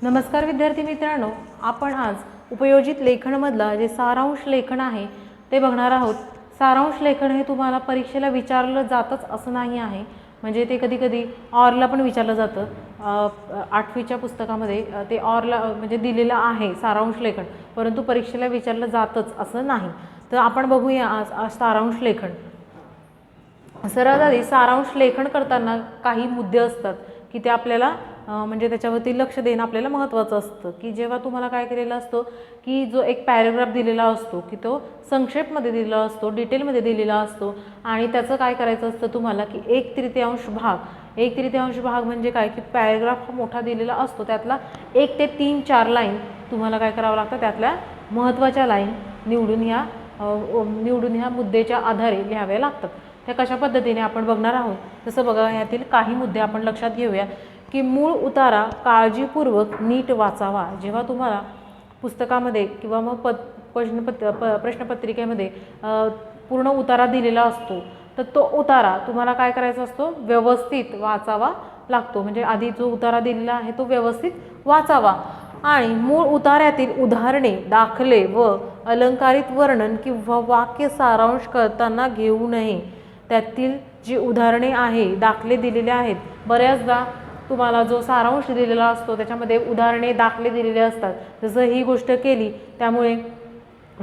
नमस्कार विद्यार्थी मित्रांनो, आपण आज उपयोजित लेखनमधला जे सारांश लेखन आहे ते बघणार आहोत। सारांश लेखन हे तुम्हाला परीक्षेला विचारलं जातच असं नाही आहे, म्हणजे ते कधी कधी ऑरला पण विचारलं जातं। 8वीच्या पुस्तकामध्ये ते ऑरला म्हणजे दिलेलं आहे सारांश लेखन, परंतु परीक्षेला विचारलं जातच असं नाही। तर आपण बघूया आज सारांश लेखन। सर्वात आधी सारांश लेखन करताना काही मुद्दे असतात की ते आपल्याला म्हणजे त्याच्यावरती लक्ष देणं आपल्याला महत्त्वाचं असतं। की जेव्हा तुम्हाला काय केलेलं असतं की जो एक पॅराग्राफ दिलेला असतो की तो संक्षेपमध्ये दिलेला असतो, डिटेलमध्ये दिलेला असतो, आणि त्याचं काय करायचं असतं तुम्हाला की 1/3 भाग म्हणजे काय की पॅराग्राफ हा मोठा दिलेला असतो, त्यातला 1 ते 3-4 लाईन तुम्हाला काय करावं लागतं, त्यातल्या महत्त्वाच्या लाईन निवडून ह्या मुद्द्याच्या आधारे लिहाव्या लागतात। त्या कशा पद्धतीने आपण बघणार आहोत। तसं बघा, यातील काही मुद्दे आपण लक्षात घेऊया की मूळ उतारा काळजीपूर्वक नीट वाचावा। जेव्हा तुम्हाला पुस्तकामध्ये किंवा मग प्रश्नपत्रिकेमध्ये पूर्ण उतारा दिलेला असतो, तर तो उतारा तुम्हाला काय करायचा असतो, व्यवस्थित वाचावा लागतो। म्हणजे आधी जो उतारा दिलेला आहे तो व्यवस्थित वाचावा, आणि मूळ उतार्यातील उदाहरणे, दाखले व अलंकारित वर्णन किंवा वाक्य सारांश करताना घेऊ नये। त्यातील जी उदाहरणे आहे, दाखले दिलेले आहेत, बऱ्याचदा तुम्हाला जो सारांश दिलेला असतो त्याच्यामध्ये उदाहरणे, दाखले दिलेले असतात। जसं ही गोष्ट केली त्यामुळे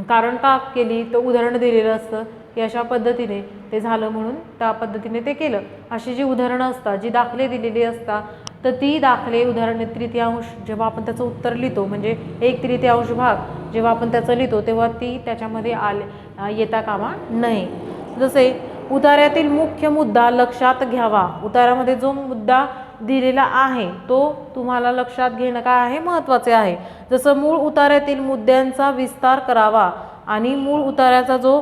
कारण का केली, तर उदाहरण दिलेलं असतं की अशा पद्धतीने ते झालं म्हणून त्या पद्धतीने ते केलं। अशी जी उदाहरणं असतात, जी दाखले दिलेली असतात, तर ती दाखले, उदाहरणे, तृतीयांश जेव्हा आपण त्याचं उत्तर लिहितो, म्हणजे 1/3 भाग जेव्हा आपण त्याचं लिहितो तेव्हा ती त्याच्यामध्ये येता कामा नये। जसे उतार्यातील मुख्य मुद्दा लक्षात घ्यावा। उतार्यामध्ये जो मुद्दा दिलेला आहे तो तुम्हाला लक्षात घेणं काय आहे, महत्त्वाचे आहे। जसं मूळ उतार्यातील मुद्द्यांचा विस्तार करावा, आणि मूळ उतार्याचा जो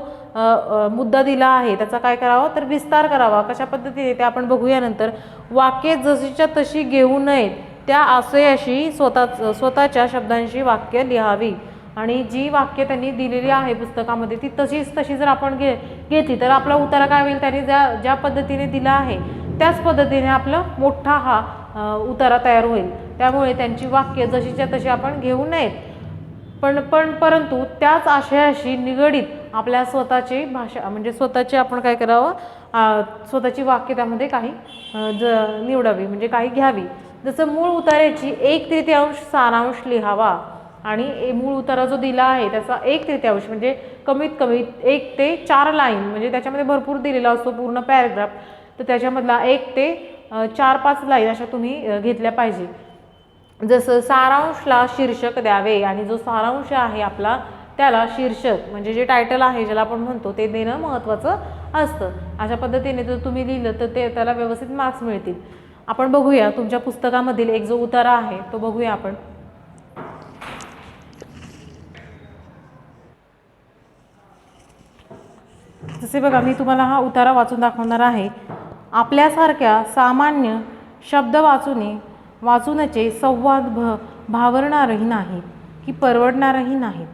मुद्दा दिला आहे त्याचा काय करावा, तर विस्तार करावा। कशा पद्धतीने ते आपण बघूया नंतर। वाक्ये जशीच्या तशी घेऊ नयेत, त्या आशयाशी स्वतःच्या शब्दांशी वाक्य लिहावी। आणि जी वाक्य त्यांनी दिलेली आहे पुस्तकामध्ये ती तशी जर आपण घेतली तर आपला उतारा काय होईल, त्यांनी ज्या पद्धतीने दिला आहे त्याच पद्धतीने आपला मोठा हा उतारा तयार होईल। त्यामुळे त्यांची वाक्य जशीच्या तशी आपण घेऊ नयेत, परंतु त्याच आशयाशी निगडीत आपल्या स्वतःची भाषा, म्हणजे स्वतःची आपण काय करावं, स्वतःची वाक्य त्यामध्ये काही निवडावी, म्हणजे काही घ्यावी। जसं मूळ उतार्याची 1/3 सारांश लिहावा, आणि मूळ उतारा जो दिला आहे त्याचा 1/3 म्हणजे कमीत कमी 1 ते 4 लाईन, म्हणजे त्याच्यामध्ये भरपूर दिलेला असतो पूर्ण पॅराग्राफ, तर त्याच्यामधला 1 ते 4-5 लाईन अशा तुम्ही घेतल्या पाहिजे। जसं सारांशला शीर्षक द्यावे, आणि जो सारांश आहे आपला त्याला शीर्षक म्हणजे जे टायटल आहे ज्याला आपण म्हणतो ते देणं महत्त्वाचं असतं। अशा पद्धतीने जर तुम्ही लिहिलं तर त्याला व्यवस्थित मार्क्स मिळतील। आपण बघूया तुमच्या पुस्तकामधील एक जो उतारा आहे तो बघूया आपण। जसे बघा, मी तुम्हाला हा उतारा वाचून दाखवणार आहे। आपल्यासारख्या सामान्य शब्द वाचूनचे संवाद भावणारही नाहीत की परवडणारही नाहीत।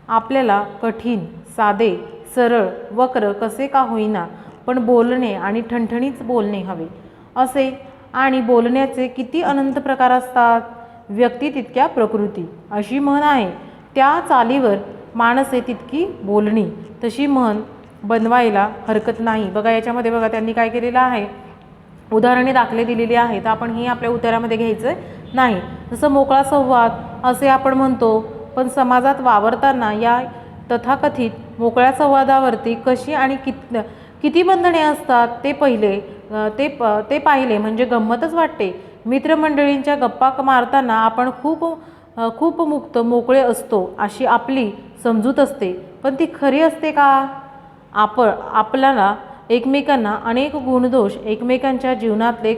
आपल्याला कठीण, साधे, सरळ, वक्र कसे का होईना, पण बोलणे आणि ठणठणीत बोलणे हवे असे। आणि बोलण्याचे किती अनंत प्रकार असतात, व्यक्ती तितक्या प्रकृती अशी म्हण आहे। त्या चालीवर माणसे तितकी बोलणी, तशी म्हण बनवायला हरकत नाही। बघा, याच्यामध्ये बघा त्यांनी काय केलेलं आहे, उदाहरणे, दाखले दिलेली आहेत, आपण ही आपल्या उतार्यामध्ये घ्यायचं नाही। जसं मोकळा संवाद असे आपण म्हणतो, पण समाजात वावरताना या तथाकथित मोकळ्या संवादावरती कशी आणि किती बंधने असतात ते पाहिले म्हणजे गंमतच वाटते। मित्रमंडळींच्या गप्पा मारताना आपण खूप मुक्त मोकळे असतो अशी आपली समजूत असते, पण ती खरी असते का? आपल्याला एकमेकांना अनेक गुणदोष, एकमेकांच्या जीवनातले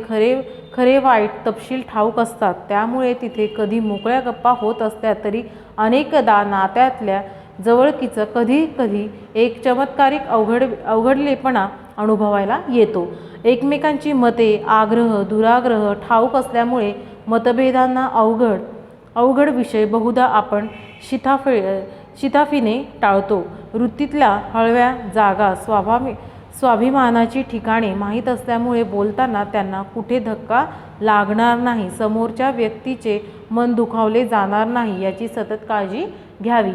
खरे वाईट तपशील ठाऊक असतात। त्यामुळे तिथे कधी मोकळ्या गप्पा होत असल्या तरी अनेकदा नात्यातल्या जवळकीचं कधी एक चमत्कारिक अवघडलेपणा अनुभवायला येतो। एकमेकांची मते, आग्रह, दुराग्रह ठाऊक असल्यामुळे मतभेदांना अवघड विषय बहुधा आपण शिताफीने टाळतो। वृत्तीतल्या हळव्या जागा स्वाभिमानाची ठिकाणे माहीत असल्यामुळे बोलताना त्यांना कुठे धक्का लागणार नाही, समोरच्या व्यक्तीचे मन दुखावले जाणार नाही याची सतत काळजी घ्यावी.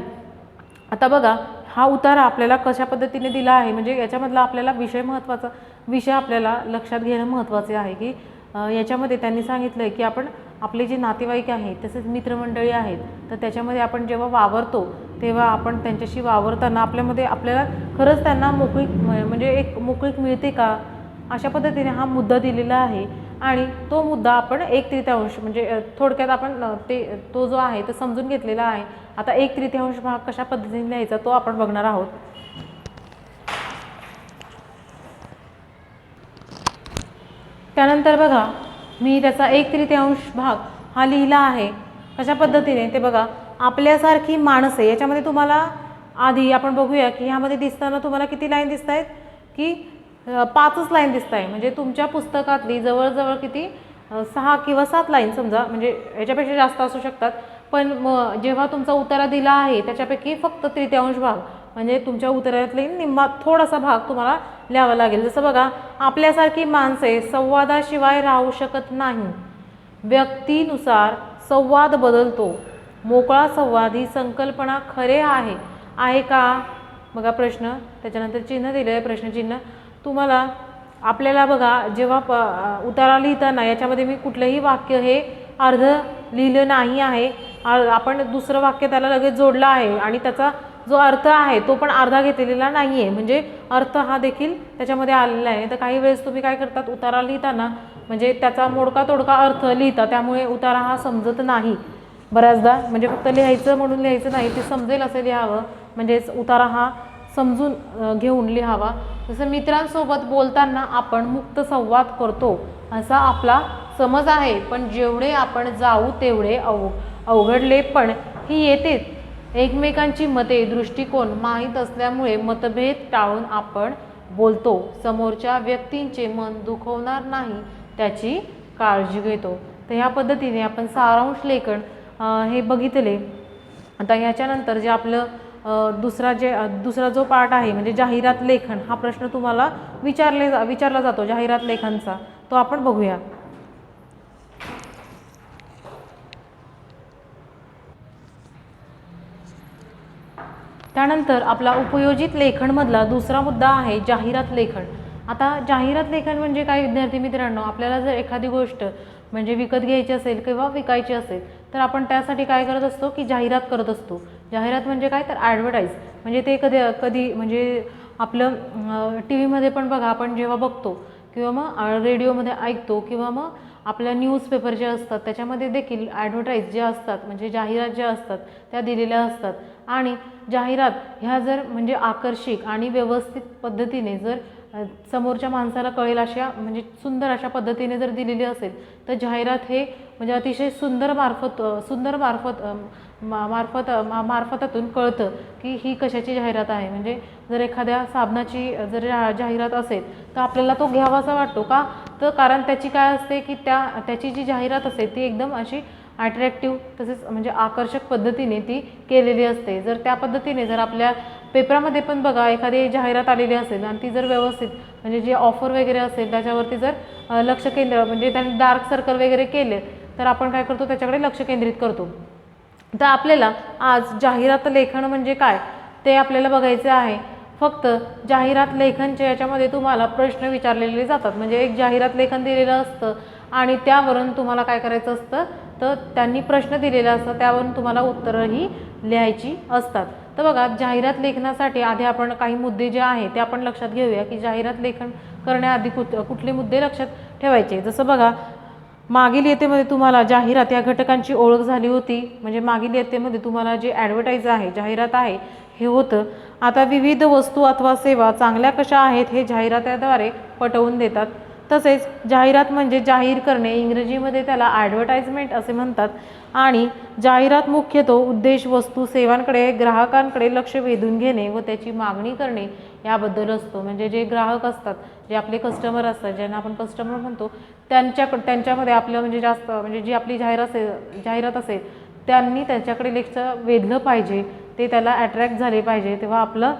आता बघा हा उतारा आपल्याला कशा पद्धतीने दिला आहे, म्हणजे याच्यामधला आपल्याला महत्त्वाचा विषय आपल्याला लक्षात घेणं महत्त्वाचे आहे की याच्यामध्ये त्यांनी सांगितलं आहे की आपण आपले जे नातेवाईक आहेत तसेच मित्रमंडळी आहेत तर त्याच्यामध्ये आपण जेव्हा वावरतो तेव्हा आपण त्यांच्याशी वावरताना आपल्याला खरंच त्यांना म्हणजे एक मोकळीक मिळते का, अशा पद्धतीने हा मुद्दा दिलेला आहे. आणि तो मुद्दा आपण 1/3 म्हणजे थोडक्यात आपण तो जो आहे तो समजून घेतलेला आहे. आता 1/3 भाग कशा पद्धतीने लिहायचा तो आपण बघणार आहोत. त्यानंतर बघा मी त्याचा 1/3 भाग हा लिहिला आहे कशा पद्धतीने ते बघा. आपल्यासारखी माणसे, याच्यामध्ये तुम्हाला आधी आपण बघूया की ह्यामध्ये दिसताना तुम्हाला किती लाईन दिसत आहेत की 5च लाईन दिसत आहे. म्हणजे तुमच्या पुस्तकातली जवळजवळ किती 6 किंवा 7 लाईन समजा, म्हणजे याच्यापेक्षा जास्त असू शकतात. पण जेव्हा तुमचा उतारा दिला आहे त्याच्यापैकी फक्त 1/3 भाग म्हणजे तुमच्या उतार्यातले निम्मा थोडासा भाग तुम्हाला लिहावा लागेल. जसं बघा आपल्यासारखी माणसे संवादाशिवाय राहू शकत नाही, व्यक्तीनुसार संवाद बदलतो, मोकळा संवाद ही संकल्पना खरे आहे का. बघा प्रश्न, त्याच्यानंतर चिन्ह दिले आहे प्रश्नचिन्ह. तुम्हाला आपल्याला बघा जेव्हा उतारा लिहिताना याच्यामध्ये मी कुठलंही वाक्य हे अर्ध लिहिलं नाही आहे. आपण दुसरं वाक्य त्याला लगेच जोडलं आहे आणि त्याचा जो अर्थ आहे तो पण अर्धा घेतलेला नाही आहे, म्हणजे अर्थ हा देखील त्याच्यामध्ये आलेला आहे. तर काही वेळेस तुम्ही काय करतात उतारा लिहिताना म्हणजे त्याचा मोडका तोडका अर्थ लिहिता, त्यामुळे उतारा हा समजत नाही बऱ्याचदा. म्हणजे फक्त लिहायचं म्हणून लिहायचं नाही, ते समजेल असं लिहावं, म्हणजेच उतारा हा समजून घेऊन लिहावा. जसं मित्रांसोबत बोलताना आपण मुक्त संवाद करतो असा आपला समज आहे, पण जेवढे आपण जाऊ तेवढे अवघडले पण ही येतेच. एकमेकांची मते दृष्टिकोन माहीत असल्यामुळे मतभेद टाळून आपण बोलतो, समोरच्या व्यक्तींचे मन दुखवणार नाही त्याची काळजी घेतो. तर ह्या पद्धतीने आपण सारांश लेखन हे बघितले. आता याच्यानंतर जे आपलं दुसरा जो पार्ट आहे म्हणजे जाहिरात लेखन, हा प्रश्न तुम्हाला विचारला जातो जाहिरात लेखनचा, तो आपण बघूया. त्यानंतर आपला उपयोजित लेखनमधला दुसरा मुद्दा आहे जाहिरात लेखन. आता जाहिरात लेखन म्हणजे काय विद्यार्थी मित्रांनो, आपल्याला जर एखादी गोष्ट म्हणजे विकत घ्यायची असेल किंवा विकायची असेल तर आपण त्यासाठी काय करत असतो की जाहिरात करत असतो. जाहिरात म्हणजे काय तर ॲडव्हर्टाईज, म्हणजे ते कधी म्हणजे आपलं टी व्हीमध्ये पण बघा आपण जेव्हा बघतो किंवा मग रेडिओमध्ये ऐकतो किंवा मग आपल्या न्यूजपेपर जे असतात त्याच्यामध्ये देखील ॲडव्हर्टाईज ज्या असतात म्हणजे जाहिरात ज्या असतात त्या दिलेल्या असतात. आणि जाहिरात ह्या जर म्हणजे आकर्षक आणि व्यवस्थित पद्धतीने जर समोरच्या माणसाला कळेल अशा म्हणजे सुंदर अशा पद्धतीने जर दिलेली असेल तर जाहिरात हे म्हणजे अतिशय मार्फतातून कळतं की ही कशाची जाहिरात आहे. म्हणजे जर एखाद्या साबणाची जर जाहिरात असेल तर आपल्याला तो घ्यावासा वाटतो का, तर कारण त्याची काय असते की त्याची जी जाहिरात असेल ती एकदम अशी अट्रॅक्टिव्ह तसेच म्हणजे आकर्षक पद्धतीने ती केलेली असते. जर त्या पद्धतीने जर आपल्या पेपरामध्ये पण बघा एखादी जाहिरात आलेली असेल आणि ती जर व्यवस्थित म्हणजे जे ऑफर वगैरे असेल त्याच्यावरती जर लक्ष केंद्र म्हणजे त्यांनी डार्क सर्कल वगैरे केले तर आपण काय करतो त्याच्याकडे लक्ष केंद्रित करतो. तर आपल्याला आज जाहिरात लेखन म्हणजे काय ते आपल्याला बघायचे आहे. फक्त जाहिरात लेखनच्या याच्यामध्ये तुम्हाला प्रश्न विचारलेले जातात, म्हणजे एक जाहिरात लेखन दिलेलं असतं आणि त्यावरून तुम्हाला काय करायचं असतं तर त्यांनी प्रश्न दिलेला असतं, त्यावरून तुम्हाला उत्तरंही लिहायची असतात. तर बघा जाहिरात लेखनासाठी आधी आपण काही मुद्दे जे आहे ते आपण लक्षात घेऊया की जाहिरात लेखन करण्याआधी कुठले मुद्दे लक्षात ठेवायचे. जसं बघा मागील इयत्तेमध्ये तुम्हाला जाहिरात या घटकांची ओळख झाली होती, म्हणजे मागील इयत्तेमध्ये तुम्हाला जे ॲडव्हर्टाईज आहे जाहिरात आहे हे होतं. आता विविध वस्तू अथवा सेवा चांगल्या कशा आहेत हे जाहिरातीद्वारे पटवून देतात. तसेच जाहिरात म्हणजे जाहीर करणे, इंग्रजीमध्ये त्याला ॲडव्हर्टाइजमेंट असे म्हणतात. आणि जाहिरात मुख्यतः उद्देश वस्तू सेवांकडे ग्राहकांकडे लक्ष वेधून घेणे व त्याची मागणी करणे याबद्दल असतो. म्हणजे जे ग्राहक असतात जे आपले कस्टमर असतात ज्यांना आपण कस्टमर म्हणतो त्यांच्यामध्ये आपलं म्हणजे जास्त म्हणजे जी आपली जाहिरात असेल त्यांनी त्याच्याकडे लक्ष वेधलं पाहिजे, ते त्याला अट्रॅक्ट झाले पाहिजे, तेव्हा आपलं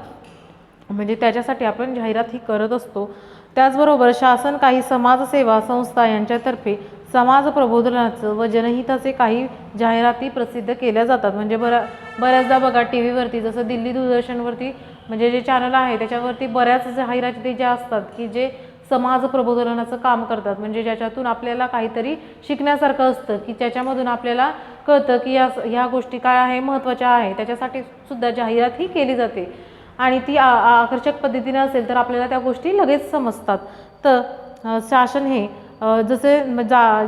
म्हणजे त्याच्यासाठी आपण जाहिरात ही करत असतो. त्याचबरोबर शासन काही समाजसेवा संस्था यांच्यातर्फे समाज प्रबोधनाचं व जनहिताचे काही जाहिराती प्रसिद्ध केल्या जातात. म्हणजे बऱ्याचदा बघा टी व्हीवरती, जसं दिल्ली दूरदर्शनवरती म्हणजे जे चॅनल आहे त्याच्यावरती बऱ्याच जाहिराती ज्या असतात की जे समाज प्रबोधनाचं काम करतात. म्हणजे ज्याच्यातून आपल्याला काहीतरी शिकण्यासारखं असतं की त्याच्यामधून आपल्याला कळतं की ह्या गोष्टी काय आहे, महत्त्वाच्या आहे. त्याच्यासाठी सुद्धा जाहिरात ही केली जाते आणि ती आकर्षक पद्धतीने असेल तर आपल्याला त्या गोष्टी लगेच समजतात. तर शासन हे जसे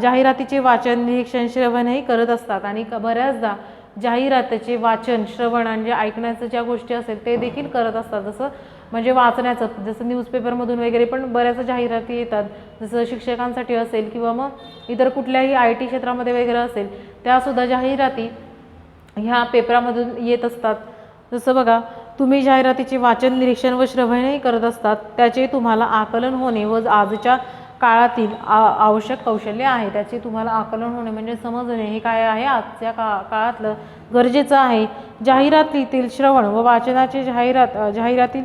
जाहिरातीचे वाचन, निरीक्षण, श्रवणही करत असतात आणि बऱ्याचदा जाहिरातीचे वाचन, श्रवण म्हणजे ऐकण्याचं ज्या गोष्टी असेल ते देखील करत असतात. जसं म्हणजे वाचण्याचं, जसं न्यूजपेपरमधून वगैरे पण बऱ्याच जाहिराती येतात. जसं शिक्षकांसाठी असेल किंवा मग इतर कुठल्याही IT क्षेत्रामध्ये वगैरे असेल त्यासुद्धा जाहिराती ह्या पेपरामधून येत असतात. जसं बघा तुम्ही जाहिरातीचे वाचन, निरीक्षण व श्रवणही करत असतात, त्याचे तुम्हाला आकलन होणे व आजच्या काळातील आवश्यक कौशल्य आहे. त्याचे तुम्हाला आकलन होणे म्हणजे समजणे हे काय आहे, आजच्या काळातलं गरजेचं आहे. जाहिरातीतील श्रवण व वाचनाचे जाहिरातील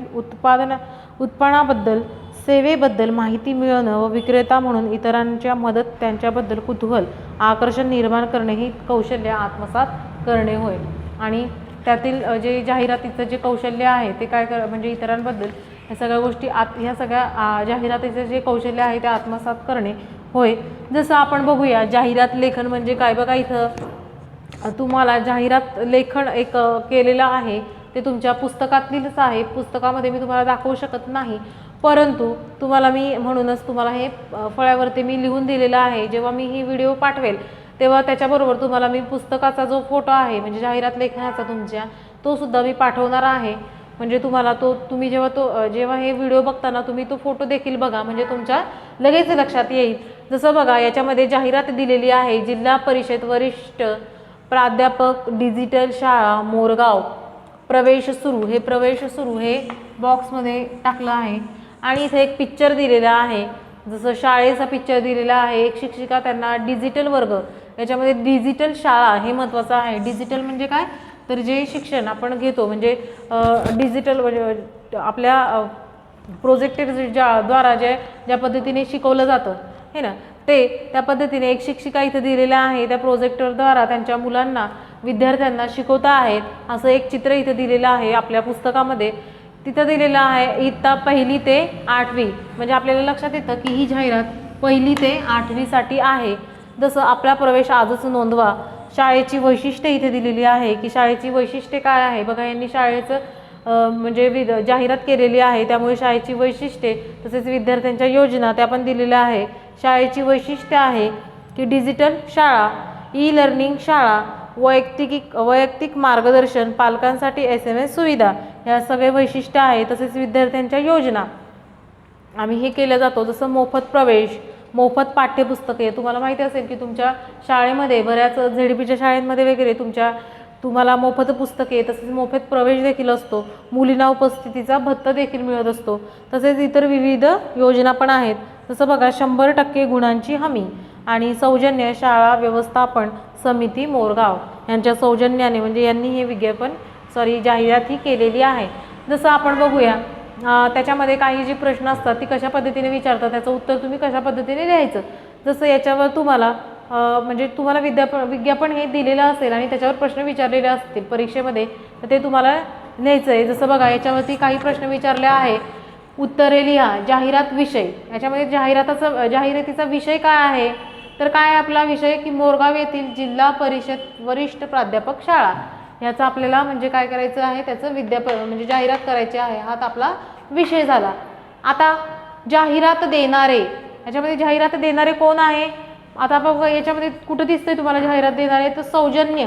उत्पन्नाबद्दल, सेवेबद्दल माहिती मिळवणं व विक्रेता म्हणून इतरांच्या मदत, त्यांच्याबद्दल कुतूहल, आकर्षण निर्माण करणे ही कौशल्य आत्मसात करणे होय. आणि त्यातील जे जाहिरातीचं जे कौशल्य आहे ते काय म्हणजे इतरांबद्दल ह्या सगळ्या गोष्टी ह्या सगळ्या जाहिरातीचं जे कौशल्य आहे ते आत्मसात करणे होय. जसं आपण बघूया जाहिरात लेखन म्हणजे काय. बघा इथं तुम्हाला जाहिरात लेखन एक केलेलं आहे ते तुमच्या पुस्तकातलीच आहे. पुस्तकामध्ये मी तुम्हाला दाखवू शकत नाही, परंतु तुम्हाला मी म्हणूनच तुम्हाला हे फळ्यावरती मी लिहून दिलेलं आहे. जेव्हा मी ही व्हिडिओ पाठवेल तेव्हा त्याच्याबरोबर तुम्हाला मी पुस्तकाचा जो फोटो आहे म्हणजे जाहिरात लेखनाचा तुमच्या, तो सुद्धा मी पाठवणार आहे. म्हणजे तुम्हाला तुम्ही जेव्हा हे व्हिडिओ बघताना तुम्ही तो फोटो देखील बघा, म्हणजे तुमच्या लगेच लक्षात येईल. जसं बघा याच्यामध्ये जाहिरात दिलेली आहे, जिल्हा परिषद वरिष्ठ प्राध्यापक डिजिटल शाळा मोरगाव, प्रवेश सुरू. हे प्रवेश सुरू हे बॉक्समध्ये टाकलं आहे आणि इथे एक पिक्चर दिलेला आहे. जसं शाळेचा पिक्चर दिलेला आहे. एक शिक्षिका त्यांना डिजिटल वर्ग, याच्यामध्ये डिजिटल शाळा हे महत्त्वाचं आहे. डिजिटल म्हणजे काय, तर जे शिक्षण आपण घेतो म्हणजे डिजिटल म्हणजे आपल्या प्रोजेक्टर द्वारा ज्या पद्धतीने शिकवलं जातं हे ना, ते त्या पद्धतीने एक शिक्षिका इथं दिलेल्या आहे. त्या प्रोजेक्टरद्वारा त्यांच्या मुलांना, विद्यार्थ्यांना शिकवता आहेत असं एक चित्र इथं दिलेलं आहे आपल्या पुस्तकामध्ये. तिथं दिलेलं आहे इयत्ता 1ली ते 8वी, म्हणजे आपल्याला लक्षात येतं की ही जाहिरात 1ली ते 8वीसाठी आहे. जसं आपला प्रवेश आजच नोंदवा. शाळेची वैशिष्ट्ये इथे दिलेली आहे की शाळेची वैशिष्ट्ये काय आहे. बघा यांनी शाळेचं म्हणजे जाहिरात केलेली आहे, त्यामुळे शाळेची वैशिष्ट्ये तसेच विद्यार्थ्यांच्या योजना त्या पण दिलेल्या आहे. शाळेची वैशिष्ट्ये आहे की डिजिटल शाळा, ई-लर्निंग शाळा, वैयक्तिक मार्गदर्शन, पालकांसाठी SMS सुविधा, ह्या सगळे वैशिष्ट्य आहे. तसेच विद्यार्थ्यांच्या योजना आम्ही हे केलं जातो. जसं मोफत प्रवेश, मोफत पाठ्यपुस्तके. तुम्हाला माहिती असेल की तुमच्या शाळेमध्ये बऱ्याच ZDPच्या शाळेमध्ये वगैरे तुम्हाला मोफत पुस्तके तसेच मोफत प्रवेश देखील असतो. मुलींना उपस्थितीचा भत्ता देखील मिळत असतो. तसेच इतर विविध योजना पण आहेत. जसं बघा 100% गुणांची हमी आणि सौजन्य शाळा व्यवस्थापन समिती मोरगाव यांच्या सौजन्याने म्हणजे यांनी हे जाहिरात ही केलेली आहे. जसं आपण बघूया त्याच्यामध्ये काही जे प्रश्न असतात ती कशा पद्धतीने विचारतात, त्याचं उत्तर तुम्ही कशा पद्धतीने द्यायचं. जसं याच्यावर तुम्हाला म्हणजे तुम्हाला विज्ञापन हे दिलेलं असेल आणि त्याच्यावर प्रश्न विचारलेले असतील परीक्षेमध्ये, तर ते तुम्हाला लिहायचं आहे. जसं बघा याच्यावरती काही प्रश्न विचारले आहे, उत्तरे लिहा. जाहिरात विषय, याच्यामध्ये जाहिरातीचा विषय काय आहे, तर काय आपला विषय की मोरगाव येथील जिल्हा परिषद वरिष्ठ प्राध्यापक शाळा. याचा आपल्याला म्हणजे काय करायचं आहे, त्याचं म्हणजे जाहिरात करायची आहे. हा आपला विषय झाला. आता जाहिरात देणारे, याच्यामध्ये जाहिरात देणारे कोण आहे. आता बघा याच्यामध्ये कुठं दिसतंय तुम्हाला जाहिरात देणारे, तर सौजन्य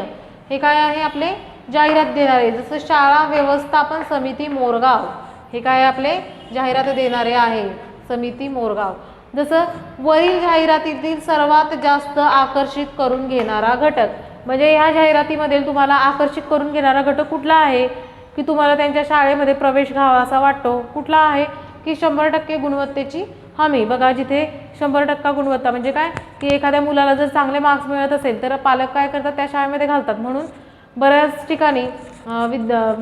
हे काय आहे आपले जाहिरात देणारे. जसं शाळा व्यवस्थापन समिती मोरगाव हे काय आपले जाहिरात देणारे आहे, समिती मोरगाव. जसं वरील जाहिरातीतील सर्वात जास्त आकर्षित करून घेणारा घटक, म्हणजे ह्या जाहिरातीमध्ये तुम्हाला आकर्षित करून घेणारा घटक कुठला आहे की तुम्हाला त्यांच्या शाळेमध्ये प्रवेश घ्यावा असा वाटतो. कुठला आहे की 100% गुणवत्तेची हमी. बघा जिथे 100% गुणवत्ता म्हणजे काय की एखाद्या मुलाला जर चांगले मार्क्स मिळत असेल तर पालक काय करतात, त्या शाळेमध्ये घालतात. म्हणून बऱ्याच ठिकाणी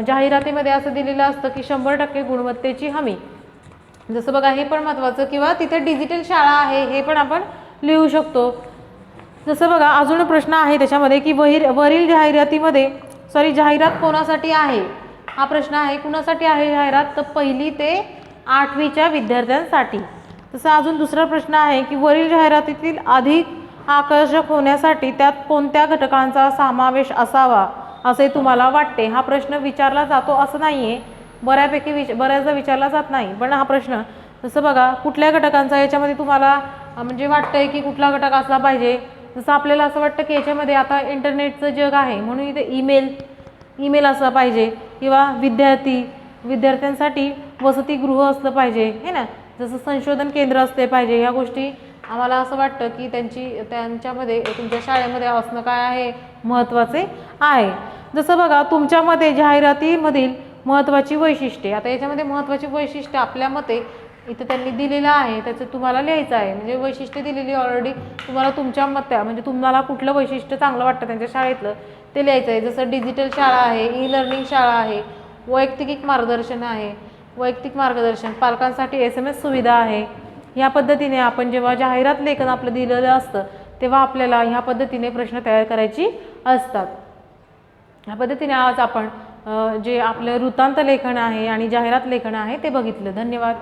जाहिरातीमध्ये असं दिलेलं असतं की 100% गुणवत्तेची हमी, जसं बघा हे पण महत्त्वाचं, किंवा तिथे डिजिटल शाळा आहे हे पण आपण लिहू शकतो. जसं बघा अजून प्रश्न आहे त्याच्यामध्ये की वरील जाहिरातीमध्ये जाहिरात कोणासाठी आहे, हा प्रश्न आहे. कुणासाठी आहे जाहिरात, तर 1ली ते 8वीच्या विद्यार्थ्यांसाठी. तसं अजून दुसरा प्रश्न आहे की वरील जाहिरातीतील अधिक आकर्षक होण्यासाठी त्यात कोणत्या घटकांचा समावेश असावा असे तुम्हाला वाटते. हा प्रश्न विचारला जातो असं नाही आहे, बऱ्याचदा विचारला जात नाही, पण हा प्रश्न जसं बघा कुठल्या घटकांचा याच्यामध्ये तुम्हाला म्हणजे वाटतंय की कुठला घटक असला पाहिजे. जसं आपल्याला असं वाटतं की याच्यामध्ये आता इंटरनेटचं जग आहे म्हणून इथे ईमेल असलं पाहिजे, किंवा विद्यार्थ्यांसाठी वसतिगृह असलं पाहिजे हे ना, जसं संशोधन केंद्र असले पाहिजे. ह्या गोष्टी आम्हाला असं वाटतं की त्यांच्यामध्ये तुमच्या शाळेमध्ये असणं काय आहे, महत्त्वाचे आहे. जसं बघा तुमच्यामध्ये जाहिरातीमधील महत्त्वाची वैशिष्ट्ये, आता याच्यामध्ये महत्त्वाची वैशिष्ट्ये आपल्या मते इथं त्यांनी दिलेलं आहे, त्याचं तुम्हाला लिहायचं आहे. म्हणजे वैशिष्ट्य दिलेली ऑलरेडी, तुम्हाला तुमच्या मते म्हणजे तुम्हाला कुठलं वैशिष्ट्य चांगलं वाटतं त्यांच्या शाळेतलं ते लिहायचं आहे. जसं डिजिटल शाळा आहे, ई लर्निंग शाळा आहे, वैयक्तिक मार्गदर्शन, पालकांसाठी SMS सुविधा आहे. ह्या पद्धतीने आपण जेव्हा जाहिरात लेखन आपलं दिलेलं असतं तेव्हा आपल्याला ह्या पद्धतीने प्रश्न तयार करायची असतात. ह्या पद्धतीने आज आपण जे आपलं वृत्तांत लेखन आहे आणि जाहिरात लेखन आहे ते बघितलं. धन्यवाद.